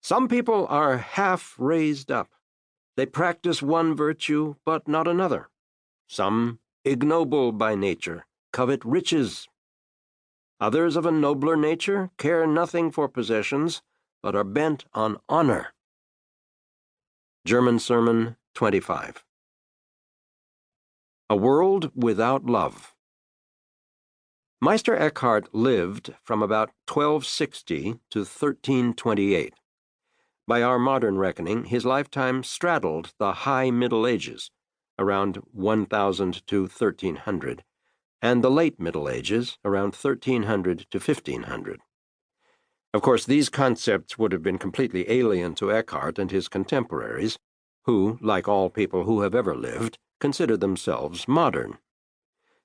Some people are half raised up. They practice one virtue, but not another. Some, ignoble by nature, covet riches. Others of a nobler nature care nothing for possessions, but are bent on honor. German Sermon 25. A World Without Love. Meister Eckhart lived from about 1260 to 1328. By our modern reckoning, his lifetime straddled the High Middle Ages, around 1000 to 1300, and the Late Middle Ages, around 1300 to 1500. Of course, these concepts would have been completely alien to Eckhart and his contemporaries, who, like all people who have ever lived, consider themselves modern.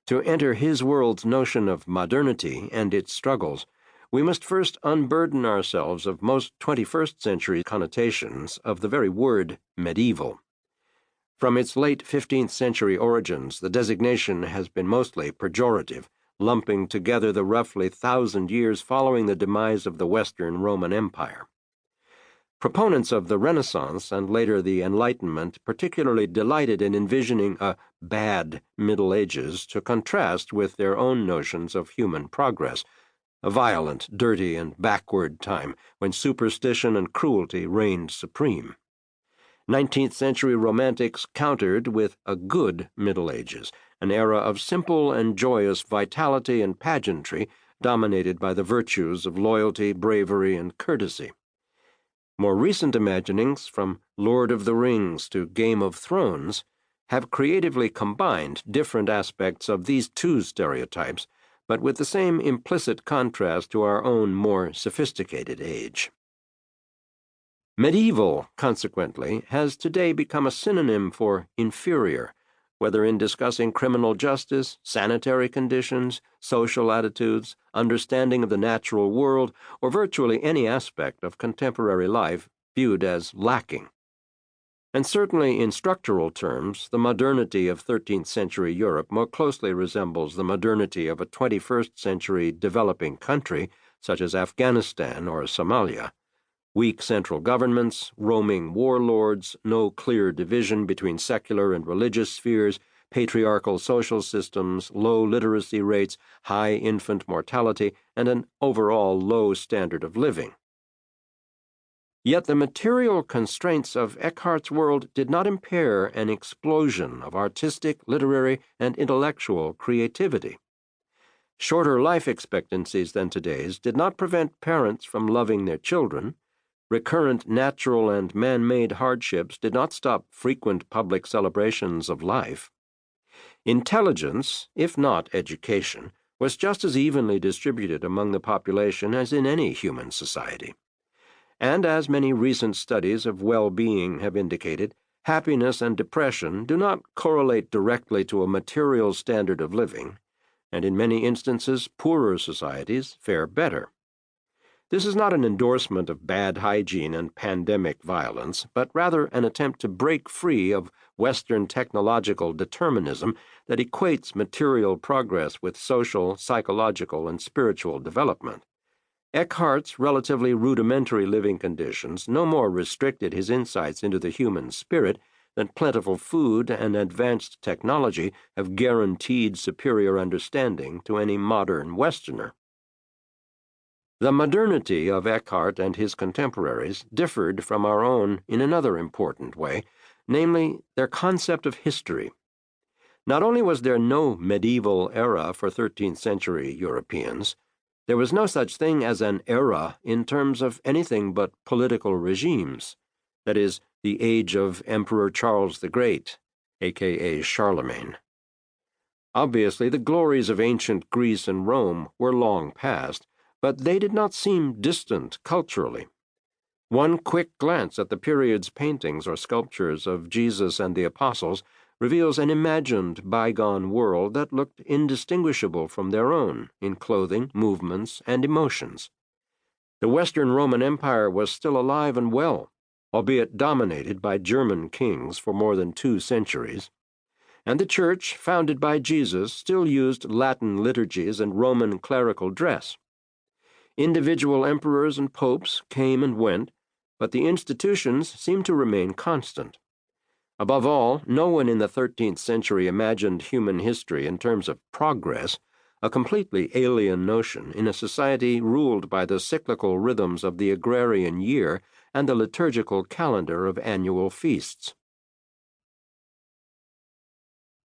To enter his world's notion of modernity and its struggles, we must first unburden ourselves of most 21st-century connotations of the very word medieval. From its late 15th-century origins, the designation has been mostly pejorative, lumping together the roughly 1,000 years following the demise of the Western Roman Empire. Proponents of the Renaissance and later the Enlightenment particularly delighted in envisioning a bad Middle Ages to contrast with their own notions of human progress, a violent, dirty, and backward time when superstition and cruelty reigned supreme. 19th-century romantics countered with a good Middle Ages, an era of simple and joyous vitality and pageantry dominated by the virtues of loyalty, bravery, and courtesy. More recent imaginings, from Lord of the Rings to Game of Thrones, have creatively combined different aspects of these two stereotypes, but with the same implicit contrast to our own more sophisticated age. Medieval, consequently, has today become a synonym for inferior, whether in discussing criminal justice, sanitary conditions, social attitudes, understanding of the natural world, or virtually any aspect of contemporary life viewed as lacking. And certainly in structural terms, the modernity of 13th-century Europe more closely resembles the modernity of a 21st-century developing country, such as Afghanistan or Somalia. Weak central governments, roaming warlords, no clear division between secular and religious spheres, patriarchal social systems, low literacy rates, high infant mortality, and an overall low standard of living. Yet the material constraints of Eckhart's world did not impair an explosion of artistic, literary, and intellectual creativity. Shorter life expectancies than today's did not prevent parents from loving their children. Recurrent natural and man-made hardships did not stop frequent public celebrations of life. Intelligence, if not education, was just as evenly distributed among the population as in any human society. And as many recent studies of well-being have indicated, happiness and depression do not correlate directly to a material standard of living, and in many instances poorer societies fare better. This is not an endorsement of bad hygiene and pandemic violence, but rather an attempt to break free of Western technological determinism that equates material progress with social, psychological, and spiritual development. Eckhart's relatively rudimentary living conditions no more restricted his insights into the human spirit than plentiful food and advanced technology have guaranteed superior understanding to any modern Westerner. The modernity of Eckhart and his contemporaries differed from our own in another important way, namely their concept of history. Not only was there no medieval era for 13th-century Europeans, there was no such thing as an era in terms of anything but political regimes, that is, the age of Emperor Charles the Great, a.k.a. Charlemagne. Obviously, the glories of ancient Greece and Rome were long past, but they did not seem distant culturally. One quick glance at the period's paintings or sculptures of Jesus and the Apostles reveals an imagined bygone world that looked indistinguishable from their own in clothing, movements, and emotions. The Western Roman Empire was still alive and well, albeit dominated by German kings for more than 2 centuries, and the Church, founded by Jesus, still used Latin liturgies and Roman clerical dress. Individual emperors and popes came and went, but the institutions seem to remain constant. Above all, no one in the 13th century imagined human history in terms of progress, a completely alien notion in a society ruled by the cyclical rhythms of the agrarian year and the liturgical calendar of annual feasts.